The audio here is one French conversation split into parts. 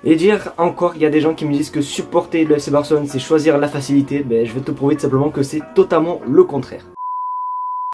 Et dire encore qu'il y a des gens qui me disent que supporter le FC Barcelone c'est choisir la facilité, ben, je vais te prouver tout simplement que c'est totalement le contraire.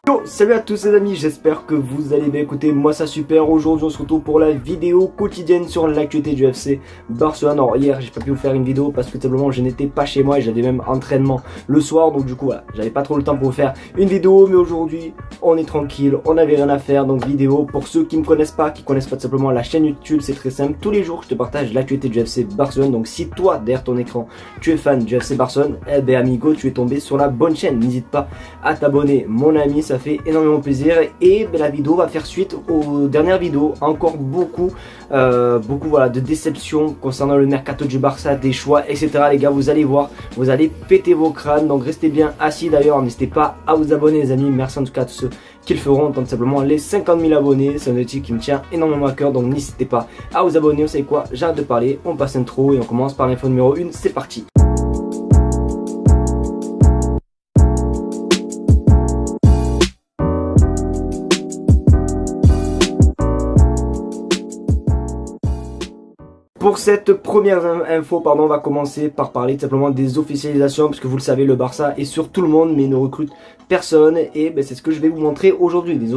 Yo, salut à tous les amis, j'espère que vous allez bien. Écoutez, moi ça super. Aujourd'hui on se retrouve pour la vidéo quotidienne sur l'actualité du FC Barcelone. Alors hier j'ai pas pu vous faire une vidéo parce que tout simplement je n'étais pas chez moi et j'avais même entraînement le soir. Donc du coup voilà, j'avais pas trop le temps pour vous faire une vidéo. Mais aujourd'hui on est tranquille, on n'avait rien à faire. Donc vidéo pour ceux qui me connaissent pas, qui connaissent pas tout simplement la chaîne YouTube, c'est très simple. Tous les jours je te partage l'actualité du FC Barcelone. Donc si toi derrière ton écran tu es fan du FC Barcelone, eh ben amigo tu es tombé sur la bonne chaîne. N'hésite pas à t'abonner mon ami, ça fait énormément plaisir. Et ben, la vidéo va faire suite aux dernières vidéos. Encore beaucoup voilà, de déceptions concernant le mercato du Barça, des choix, etc. Les gars, vous allez voir, vous allez péter vos crânes. Donc restez bien assis d'ailleurs. N'hésitez pas à vous abonner les amis. Merci en tout cas à tous ceux qui le feront. Donc simplement les 50 000 abonnés. C'est un outil qui me tient énormément à cœur. Donc n'hésitez pas à vous abonner. Vous savez quoi, j'arrête de parler. On passe intro et on commence par l'info numéro 1. C'est parti. Pour cette première info, on va commencer par parler tout simplement des officialisations, parce que vous le savez, le Barça est sur tout le monde mais ne recrute personne. Et ben, c'est ce que je vais vous montrer aujourd'hui, des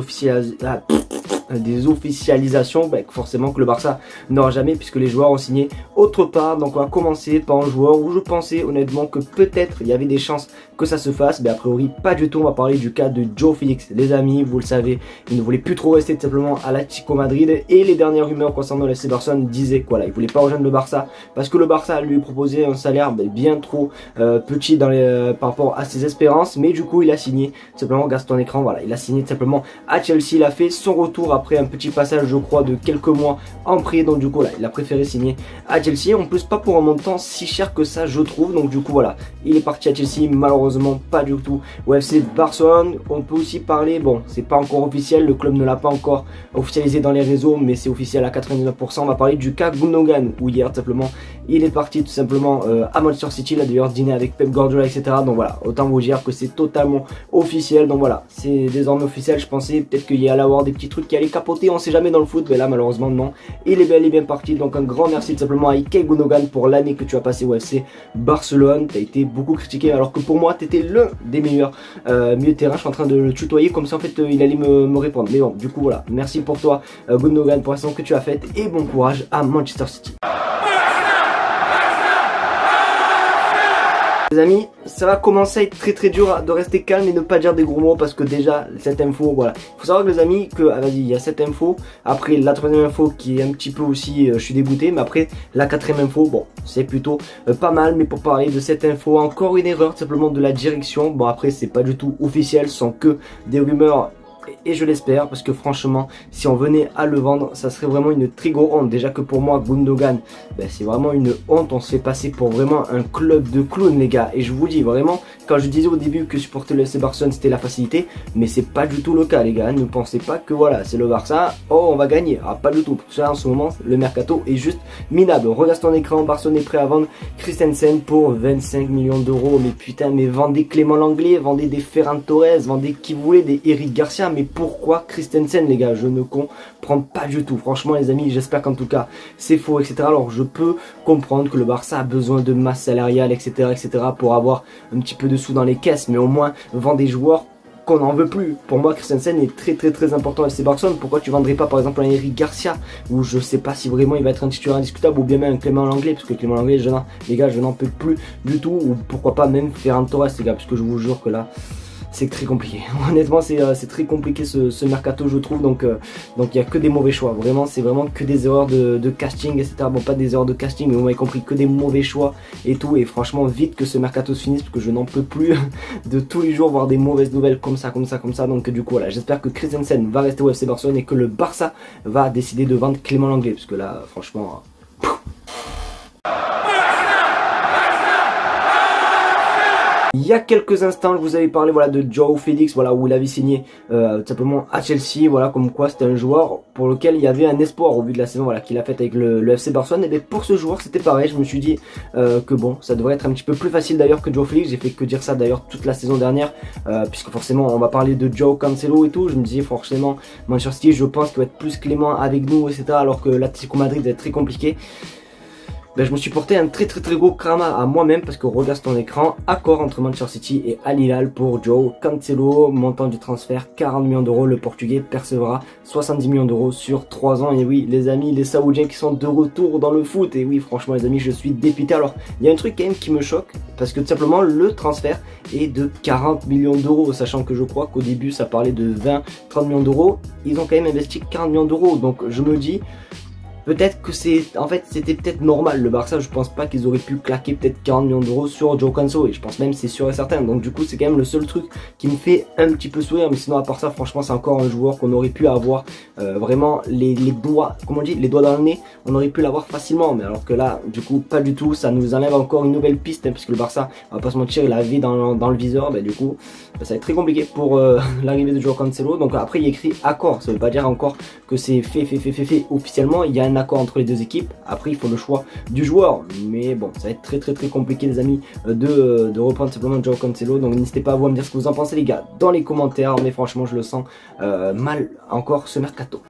officialisations forcément que le Barça n'aura jamais, puisque les joueurs ont signé autre part. Donc on va commencer par un joueur où je pensais honnêtement que peut-être il y avait des chances que ça se fasse, mais a priori pas du tout. On va parler du cas de João Félix. Les amis, vous le savez, il ne voulait plus trop rester tout simplement à l'Atlético Madrid, et les dernières rumeurs concernant le FC Barcelone disaient quoi, là, il voulait pas rejoindre le Barça parce que le Barça lui proposait un salaire bien trop petit par rapport à ses espérances. Mais du coup il a signé tout simplement, regarde ton écran, voilà, il a signé tout simplement à Chelsea. Il a fait son retour après un petit passage je crois de quelques mois en prêt. Donc du coup là il a préféré signer à Chelsea, en plus pas pour un montant si cher que ça je trouve. Donc du coup voilà, il est parti à Chelsea, malheureusement pas du tout au FC Barcelone. On peut aussi parler, bon c'est pas encore officiel, le club ne l'a pas encore officialisé dans les réseaux, mais c'est officiel à 99%. On va parler du cas Gundogan, où hier tout simplement il est parti tout simplement à Manchester City. Il a d'ailleurs dîné avec Pep Guardiola, etc. Donc voilà, autant vous dire que c'est totalement officiel. Donc voilà, c'est désormais officiel. Je pensais peut-être qu'il y allait avoir des petits trucs qui allaient capoter, on sait jamais dans le foot, mais là malheureusement non, il est bel et bien parti. Donc un grand merci tout simplement à Ilkay Gundogan pour l'année que tu as passé au FC Barcelone. Tu as été beaucoup critiqué alors que pour moi tu étais l'un des meilleurs milieux de terrain. Je suis en train de le tutoyer comme ça en fait il allait me répondre, mais bon du coup voilà, merci pour toi Gundogan pour la saison que tu as faite, et bon courage à Manchester City. Les amis, ça va commencer à être très dur de rester calme et ne pas dire des gros mots, parce que déjà cette info, voilà, il faut savoir que les amis que, vas-y, il y a cette info, après la troisième info qui est un petit peu aussi, je suis dégoûté, mais après la quatrième info, bon, c'est plutôt pas mal. Mais pour parler de cette info, encore une erreur tout simplement de la direction. Bon après c'est pas du tout officiel, ce sont que des rumeurs. Et je l'espère, parce que franchement si on venait à le vendre ça serait vraiment une très grosse honte. Déjà que pour moi Gundogan c'est vraiment une honte, on se fait passer pour vraiment un club de clowns les gars. Et je vous dis vraiment, quand je disais au début que supporter le FC Barcelone c'était la facilité, mais c'est pas du tout le cas les gars. Ne pensez pas que voilà c'est le Barça, oh on va gagner, ah pas du tout. Pour ça en ce moment le mercato est juste minable. Regarde ton écran, Barcelone est prêt à vendre Christensen pour 25 millions d'euros. Mais putain, mais vendez Clément Lenglet, vendez des Ferran Torres, vendez qui vous voulez, des Eric Garcia. Mais pourquoi Christensen les gars, je ne comprends pas du tout. Franchement les amis, j'espère qu'en tout cas c'est faux, etc. Alors je peux comprendre que le Barça a besoin de masse salariale, etc. pour avoir un petit peu de sous dans les caisses, mais au moins vend des joueurs qu'on n'en veut plus. Pour moi Christensen est très important à FC Barcelone. Pourquoi tu vendrais pas par exemple un Eric Garcia, où je sais pas si vraiment il va être un titulaire indiscutable, ou bien même un Clément Lenglet, parce que Clément Lenglet les gars je n'en peux plus du tout. Ou pourquoi pas même Ferran Torres les gars, parce que je vous jure que là c'est très compliqué. Honnêtement c'est très compliqué ce mercato je trouve. Donc il n'y a que des mauvais choix, vraiment c'est vraiment que des erreurs de casting, etc. Bon pas des erreurs de casting, mais vous m'avez compris, que des mauvais choix et tout. Et franchement vite que ce mercato se finisse, parce que je n'en peux plus de tous les jours voir des mauvaises nouvelles comme ça. Donc du coup voilà, j'espère que Christensen va rester au FC Barcelone et que le Barça va décider de vendre Clément Lenglet, parce que là franchement il y a quelques instants, je vous avais parlé voilà, de João Félix, voilà, où il avait signé tout simplement à Chelsea, voilà, comme quoi c'était un joueur pour lequel il y avait un espoir au vu de la saison voilà, qu'il a faite avec le FC Barcelone. Et bien pour ce joueur c'était pareil, je me suis dit que bon, ça devrait être un petit peu plus facile d'ailleurs que João Félix. J'ai fait que dire ça d'ailleurs toute la saison dernière, puisque forcément on va parler de João Cancelo et tout. Je me disais forcément Manchester City, je pense qu'il va être plus clément avec nous, etc. Alors que l'Atlético Madrid va être très compliqué. ben, je me suis porté un très gros karma à moi-même parce que regarde ton écran, accord entre Manchester City et Al Hilal pour João Cancelo, montant du transfert 40 millions d'euros, le Portugais percevra 70 millions d'euros sur 3 ans. Et oui les amis, les Saoudiens qui sont de retour dans le foot, et oui franchement les amis je suis dépité. Alors il y a un truc quand même qui me choque parce que tout simplement le transfert est de 40 millions d'euros, sachant que je crois qu'au début ça parlait de 20-30 millions d'euros, ils ont quand même investi 40 millions d'euros, donc je me dis peut-être que c'était peut-être normal. Le Barça, je pense pas qu'ils auraient pu claquer peut-être 40 millions d'euros sur João Cancelo, et je pense même c'est sûr et certain. Donc du coup c'est quand même le seul truc qui me fait un petit peu sourire, mais sinon à part ça franchement c'est encore un joueur qu'on aurait pu avoir vraiment les doigts, comment on dit, les doigts dans le nez, on aurait pu l'avoir facilement, mais alors que là du coup pas du tout. Ça nous enlève encore une nouvelle piste puisque le Barça, on va pas se mentir, il avait dans le viseur, du coup ça va être très compliqué pour l'arrivée de João Cancelo. Donc après il y a écrit accord, ça veut pas dire encore que c'est fait officiellement. Il y a un accord entre les deux équipes, après il faut le choix du joueur, mais bon ça va être très compliqué les amis de reprendre simplement João Cancelo. Donc n'hésitez pas à vous à me dire ce que vous en pensez les gars dans les commentaires, mais franchement je le sens mal encore ce mercato.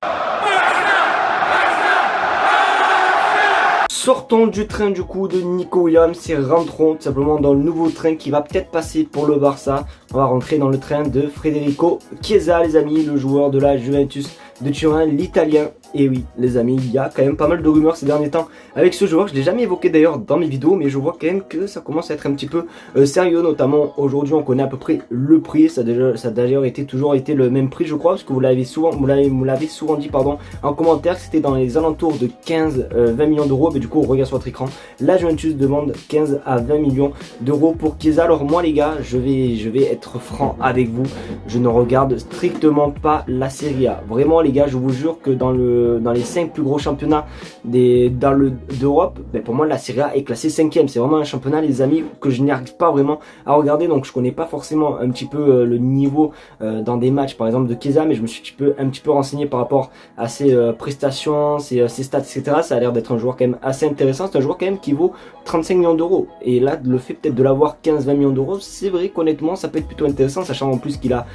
Sortons du train du coup de Nico Williams et rentrons tout simplement dans le nouveau train qui va peut-être passer pour le Barça. On va rentrer dans le train de Federico Chiesa les amis, le joueur de la Juventus de Turin, l'italien. Et oui les amis, il y a quand même pas mal de rumeurs ces derniers temps avec ce joueur. Je l'ai jamais évoqué d'ailleurs dans mes vidéos, mais je vois quand même que ça commence à être un petit peu sérieux. Notamment aujourd'hui on connaît à peu près le prix. Ça a d'ailleurs toujours été le même prix je crois, parce que vous l'avez souvent dit pardon en commentaire que c'était dans les alentours de 15-20 millions d'euros. Mais du coup on regarde sur votre écran, la Juventus demande 15 à 20 millions d'euros pour Chiesa. Alors moi les gars, je vais être franc avec vous, je ne regarde strictement pas la Serie A. Vraiment les gars, je vous jure que dans les 5 plus gros championnats d'Europe, pour moi la Serie A est classée 5ème. C'est vraiment un championnat les amis que je n'arrive pas vraiment à regarder. Donc je connais pas forcément un petit peu le niveau dans des matchs par exemple de Chiesa, mais je me suis un petit peu renseigné par rapport à ses prestations, ses stats etc. Ça a l'air d'être un joueur quand même assez intéressant. C'est un joueur quand même qui vaut 35 millions d'euros, et là le fait peut-être de l'avoir 15-20 millions d'euros, c'est vrai qu'honnêtement ça peut être plutôt intéressant, sachant en plus qu'il a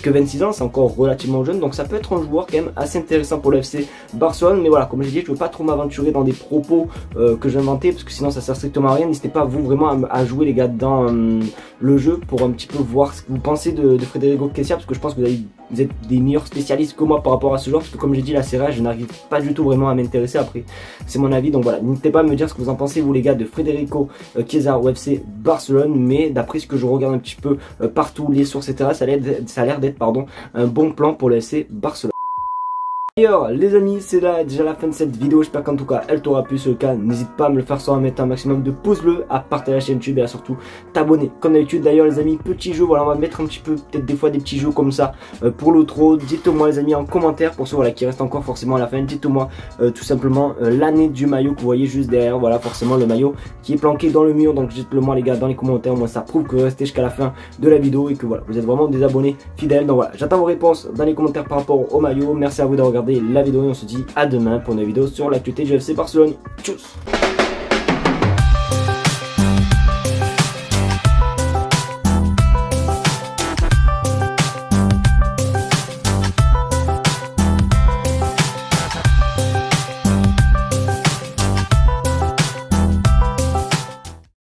que 26 ans, c'est encore relativement jeune, donc ça peut être un joueur quand même assez intéressant pour le FC Barcelone. Mais voilà, comme je l'ai dit, je ne veux pas trop m'aventurer dans des propos que j'ai inventés parce que sinon ça sert strictement à rien. N'hésitez pas vous vraiment à jouer les gars dans le jeu pour un petit peu voir ce que vous pensez de Federico Chiesa, parce que je pense que vous êtes des meilleurs spécialistes que moi par rapport à ce joueur, parce que comme j'ai dit la Serie A je n'arrive pas du tout vraiment à m'intéresser. Après c'est mon avis, donc voilà, n'hésitez pas à me dire ce que vous en pensez vous les gars de Federico Chiesa au FC Barcelone. Mais d'après ce que je regarde un petit peu partout, les sources etc, ça a l'air d'être un bon plan pour le FC Barcelone. D'ailleurs les amis, c'est là déjà la fin de cette vidéo, j'espère qu'en tout cas elle t'aura plu. Ce cas, n'hésite pas à me le faire savoir, à mettre un maximum de pouces bleus, à partager la chaîne YouTube et à surtout t'abonner comme d'habitude. D'ailleurs les amis, petit jeu, voilà, on va mettre un petit peu peut-être des fois des petits jeux comme ça pour l'outro. Dites-moi les amis en commentaire, pour ceux voilà, qui restent encore forcément à la fin, dites-moi tout simplement l'année du maillot que vous voyez juste derrière, voilà forcément le maillot qui est planqué dans le mur. Donc dites-le moi les gars dans les commentaires, moi ça prouve que vous restez jusqu'à la fin de la vidéo et que voilà, vous êtes vraiment des abonnés fidèles. Donc voilà, j'attends vos réponses dans les commentaires par rapport au maillot. Merci à vous d'avoir regardé la vidéo et on se dit à demain pour une vidéo sur l'actualité du FC Barcelone. Tchuss.